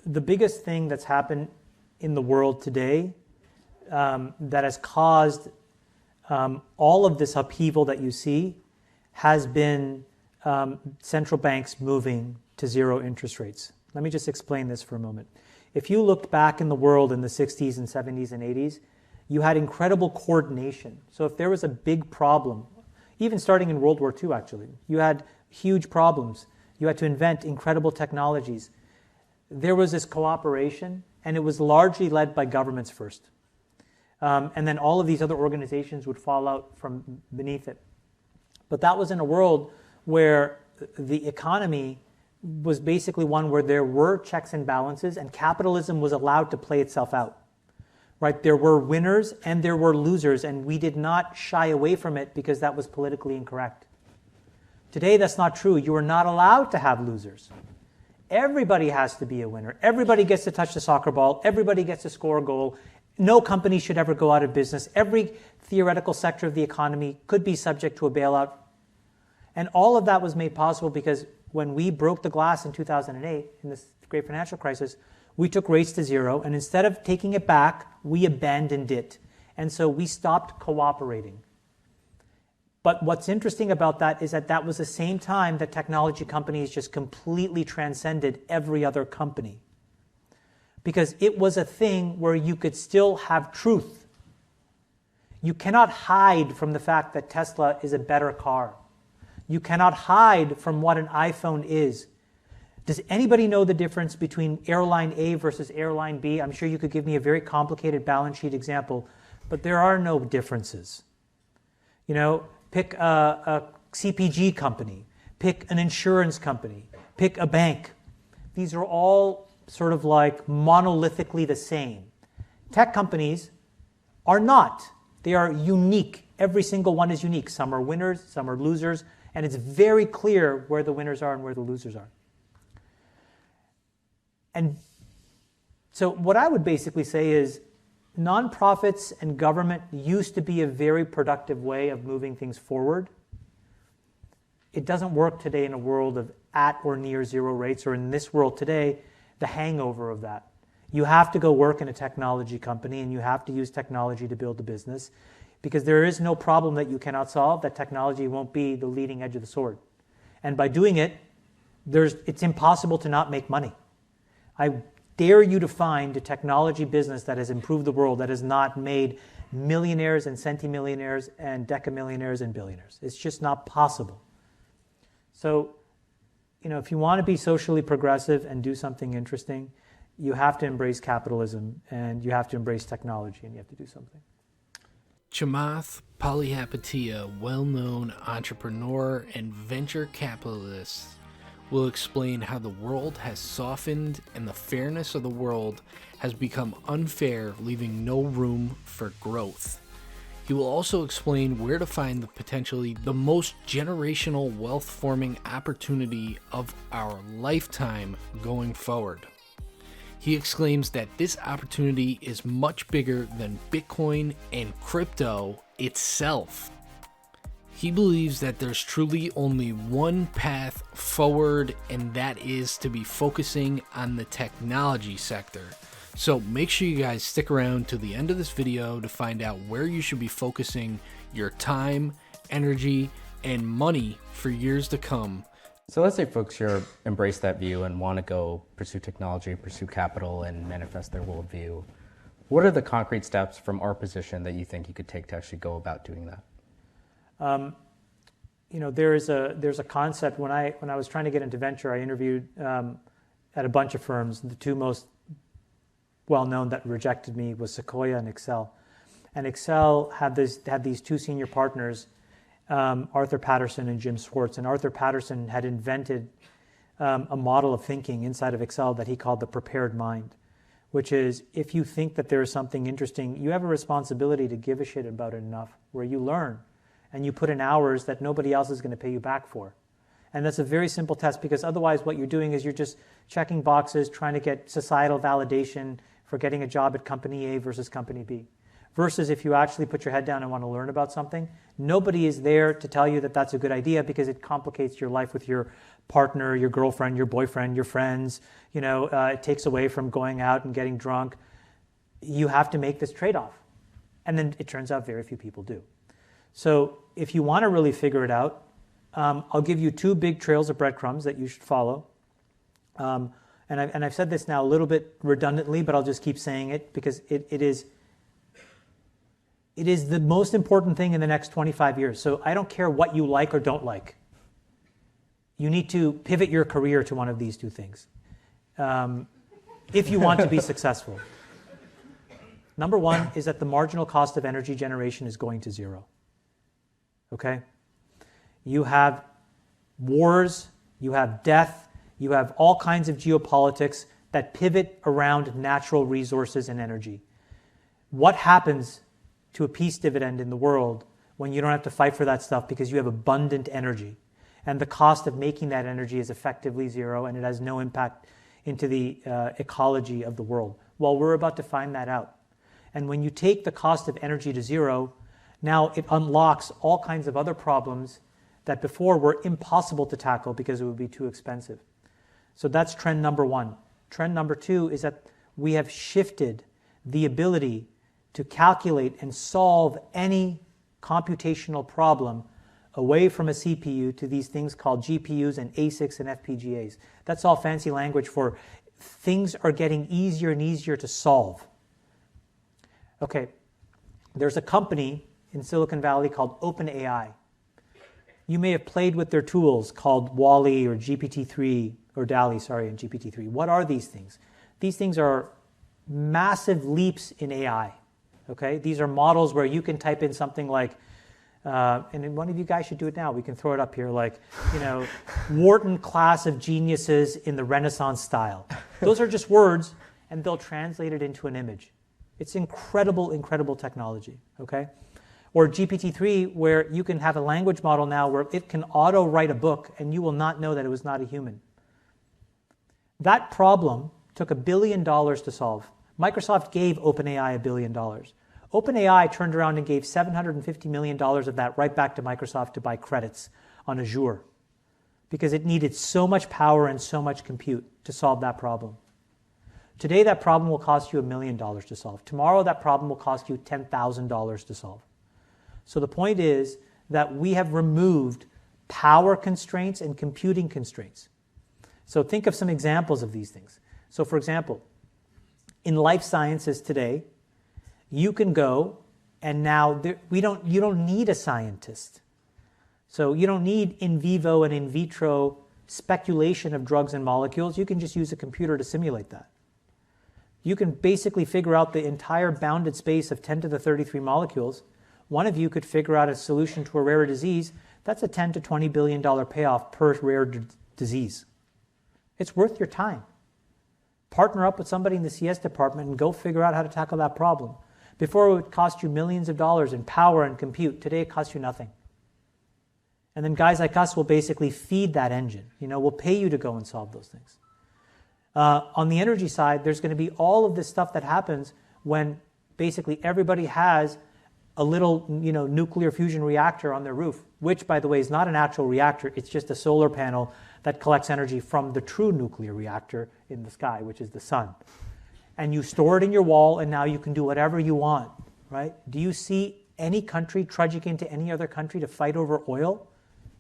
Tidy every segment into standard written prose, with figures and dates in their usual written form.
the biggest thing that's happened in the world today that has caused all of this upheaval that you see has been central banks moving to zero interest rates. Let me just explain this for a moment. If you looked back in the world in the 60s and 70s and 80s, you had incredible coordination. So if there was a big problem, even starting in World War II actually, you had huge problems. You had to invent incredible technologies. There was this cooperation, and it was largely led by governments first. And then all of these other organizations would fall out from beneath it. But that was in a world where the economy was basically one where there were checks and balances, and capitalism was allowed to play itself out. Right? There were winners and there were losers, and we did not shy away from it because that was politically incorrect. Today, that's not true. You are not allowed to have losers. Everybody has to be a winner. Everybody gets to touch the soccer ball. Everybody gets to score a goal. No company should ever go out of business. Every theoretical sector of the economy could be subject to a bailout. And all of that was made possible because when we broke the glass in 2008, in this great financial crisis, we took rates to zero, and instead of taking it back, we abandoned it. And so we stopped cooperating. But what's interesting about that is that that was the same time that technology companies just completely transcended every other company. Because it was a thing where you could still have truth. You cannot hide from the fact that Tesla is a better car. You cannot hide from what an iPhone is. Does anybody know the difference between airline A versus airline B? I'm sure you could give me a very complicated balance sheet example, but there are no differences. You know, pick a CPG company, pick an insurance company, pick a bank. These are all sort of like monolithically the same. Tech companies are not. They are unique. Every single one is unique. Some are winners, some are losers, and it's very clear where the winners are and where the losers are. And so what I would basically say is nonprofits and government used to be a very productive way of moving things forward. It doesn't work today in a world of at or near zero rates, or in this world today, the hangover of that. You have to go work in a technology company, and you have to use technology to build a business, because there is no problem that you cannot solve that technology won't be the leading edge of the sword. And by doing it, it's impossible to not make money. I dare you to find a technology business that has improved the world that has not made millionaires and centimillionaires and decamillionaires and billionaires. It's just not possible. So, you know, if you want to be socially progressive and do something interesting, you have to embrace capitalism, and you have to embrace technology, and you have to do something. Chamath Palihapitiya, well-known entrepreneur and venture capitalist, will explain how the world has softened and the fairness of the world has become unfair, leaving no room for growth. He will also explain where to find the most generational wealth-forming opportunity of our lifetime going forward. He exclaims that this opportunity is much bigger than Bitcoin and crypto itself. He believes that there's truly only one path forward, and that is to be focusing on the technology sector. So make sure you guys stick around to the end of this video to find out where you should be focusing your time, energy, and money for years to come. So let's say folks here embrace that view and want to go pursue technology, pursue capital, and manifest their worldview. What are the concrete steps from our position that you think you could take to actually go about doing that? You know, there's a concept. When I was trying to get into venture, I interviewed at a bunch of firms. The two most well-known that rejected me was Sequoia and Excel. And Excel had these two senior partners, Arthur Patterson and Jim Swartz. And Arthur Patterson had invented a model of thinking inside of Excel that he called the prepared mind, which is if you think that there is something interesting, you have a responsibility to give a shit about it enough where you learn and you put in hours that nobody else is going to pay you back for. And that's a very simple test, because otherwise what you're doing is you're just checking boxes, trying to get societal validation for getting a job at company A versus company B. Versus if you actually put your head down and want to learn about something, nobody is there to tell you that that's a good idea, because it complicates your life with your partner, your girlfriend, your boyfriend, your friends. It takes away from going out and getting drunk. You have to make this trade-off. And then it turns out very few people do. So if you want to really figure it out, I'll give you 2 big trails of breadcrumbs that you should follow. And I've said this now a little bit redundantly, but I'll just keep saying it because it is the most important thing in the next 25 years. So I don't care what you like or don't like. You need to pivot your career to one of these 2 things if you want to be successful. Number 1 is that the marginal cost of energy generation is going to 0. Okay? You have wars, you have death, you have all kinds of geopolitics that pivot around natural resources and energy. What happens to a peace dividend in the world when you don't have to fight for that stuff because you have abundant energy? And the cost of making that energy is effectively 0, and it has no impact into the ecology of the world. Well, we're about to find that out. And when you take the cost of energy to 0, now it unlocks all kinds of other problems that before were impossible to tackle because it would be too expensive. So that's trend number 1. Trend number 2 is that we have shifted the ability to calculate and solve any computational problem away from a CPU to these things called GPUs and ASICs and FPGAs. That's all fancy language for things are getting easier and easier to solve. Okay, there's a company in Silicon Valley called OpenAI. You may have played with their tools called Wall-E or GPT-3, or DALL-E, sorry, and GPT-3. What are these things? These things are massive leaps in AI. Okay, these are models where you can type in something like, and one of you guys should do it now. We can throw it up here, like, Wharton class of geniuses in the Renaissance style. Those are just words, and they'll translate it into an image. It's incredible, incredible technology. Okay, or GPT-3, where you can have a language model now where it can auto-write a book, and you will not know that it was not a human. That problem took $1 billion to solve. Microsoft gave OpenAI $1 billion. OpenAI turned around and gave $750 million of that right back to Microsoft to buy credits on Azure because it needed so much power and so much compute to solve that problem. Today, that problem will cost you $1 million to solve. Tomorrow, that problem will cost you $10,000 to solve. So the point is that we have removed power constraints and computing constraints. So think of some examples of these things. So for example, in life sciences today, you can go and now you don't need a scientist. So you don't need in vivo and in vitro speculation of drugs and molecules. You can just use a computer to simulate that. You can basically figure out the entire bounded space of 10 to the 33 molecules. One of you could figure out a solution to a rare disease. That's a $10 to $20 billion payoff per rare disease. It's worth your time. Partner up with somebody in the CS department and go figure out how to tackle that problem. Before it would cost you millions of dollars in power and compute. Today it costs you nothing. And then guys like us will basically feed that engine. We'll pay you to go and solve those things. On the energy side, there's going to be all of this stuff that happens when basically everybody has a little, nuclear fusion reactor on their roof, which, by the way, is not an actual reactor. It's just a solar panel that collects energy from the true nuclear reactor in the sky, which is the sun. And you store it in your wall, and now you can do whatever you want, right? Do you see any country trudging into any other country to fight over oil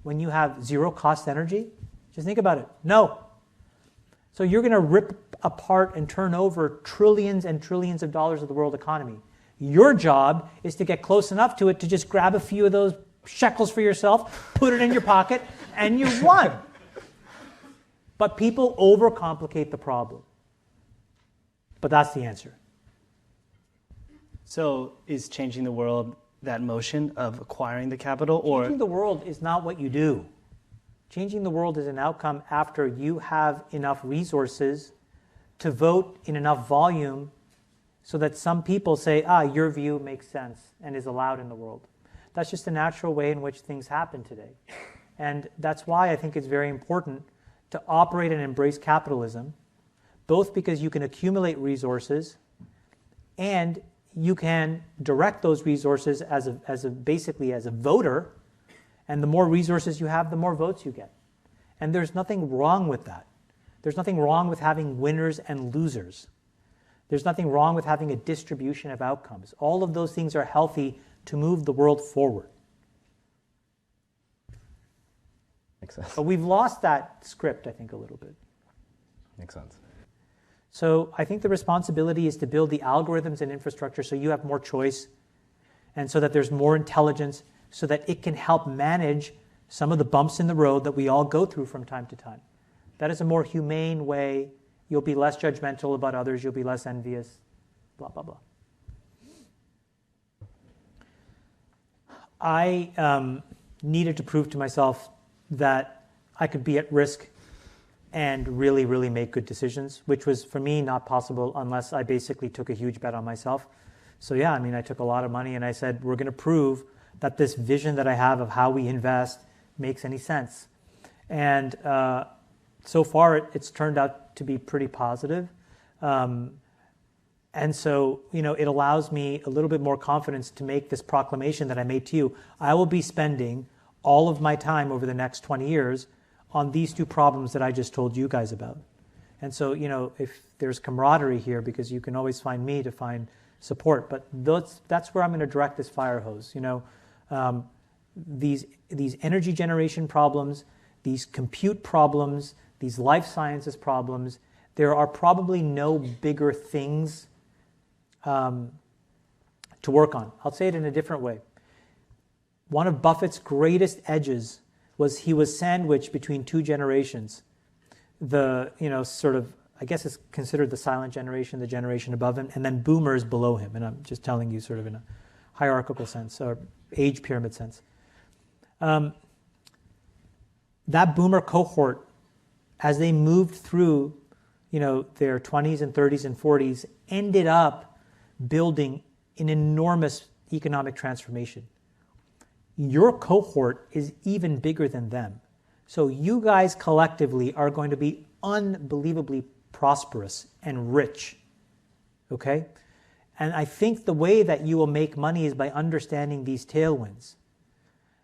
when you have zero-cost energy? Just think about it. No. So you're going to rip apart and turn over trillions and trillions of dollars of the world economy. Your job is to get close enough to it to just grab a few of those shekels for yourself, put it in your pocket, and you won. But people overcomplicate the problem. But that's the answer. So is changing the world that motion of acquiring the capital? Or changing the world is not what you do. Changing the world is an outcome after you have enough resources to vote in enough volume so that some people say, your view makes sense and is allowed in the world. That's just a natural way in which things happen today. And that's why I think it's very important to operate and embrace capitalism, both because you can accumulate resources and you can direct those resources basically as a voter, and the more resources you have, the more votes you get. And there's nothing wrong with that. There's nothing wrong with having winners and losers. There's nothing wrong with having a distribution of outcomes. All of those things are healthy to move the world forward. Makes sense. But we've lost that script, I think, a little bit. Makes sense. So I think the responsibility is to build the algorithms and infrastructure so you have more choice and so that there's more intelligence so that it can help manage some of the bumps in the road that we all go through from time to time. That is a more humane way. You'll be less judgmental about others. You'll be less envious, blah, blah, blah. I needed to prove to myself that I could be at risk and really, really make good decisions, which was, for me, not possible unless I basically took a huge bet on myself. So yeah, I mean, I took a lot of money and I said, we're going to prove that this vision that I have of how we invest makes any sense. And so far, it's turned out to be pretty positive. And so, it allows me a little bit more confidence to make this proclamation that I made to you. I will be spending all of my time over the next 20 years on these two problems that I just told you guys about. And so, if there's camaraderie here, because you can always find me to find support, but that's where I'm going to direct this fire hose. These energy generation problems, these compute problems, these life sciences problems, there are probably no bigger things to work on. I'll say it in a different way. One of Buffett's greatest edges was he was sandwiched between two generations. I guess it's considered the silent generation, the generation above him, and then boomers below him. And I'm just telling you sort of in a hierarchical sense or age pyramid sense. That boomer cohort, as they moved through, their 20s and 30s and 40s, ended up building an enormous economic transformation. Your cohort is even bigger than them. So you guys collectively are going to be unbelievably prosperous and rich, okay? And I think the way that you will make money is by understanding these tailwinds.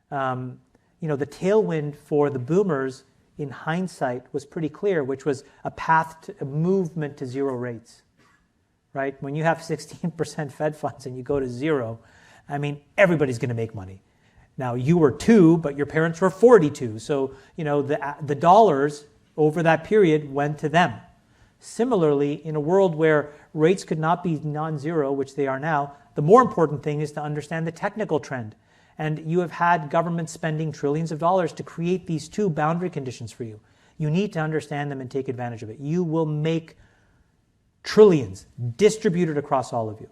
The tailwind for the boomers in hindsight was pretty clear, which was a movement to zero rates, right? When you have 16% Fed funds and you go to zero, everybody's going to make money. Now, you were 2, but your parents were 42. So, the dollars over that period went to them. Similarly, in a world where rates could not be non-zero, which they are now, the more important thing is to understand the technical trend. And you have had governments spending trillions of dollars to create these two boundary conditions for you. You need to understand them and take advantage of it. You will make trillions distributed across all of you.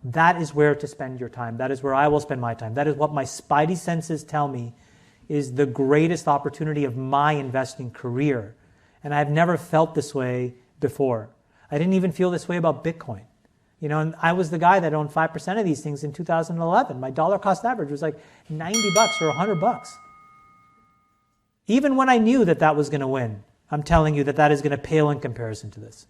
That is where to spend your time. That is where I will spend my time. That is what my spidey senses tell me is the greatest opportunity of my investing career. And I've never felt this way before. I didn't even feel this way about Bitcoin. And I was the guy that owned 5% of these things in 2011. My dollar cost average was like $90 or $100. Even when I knew that was going to win, I'm telling you that is going to pale in comparison to this.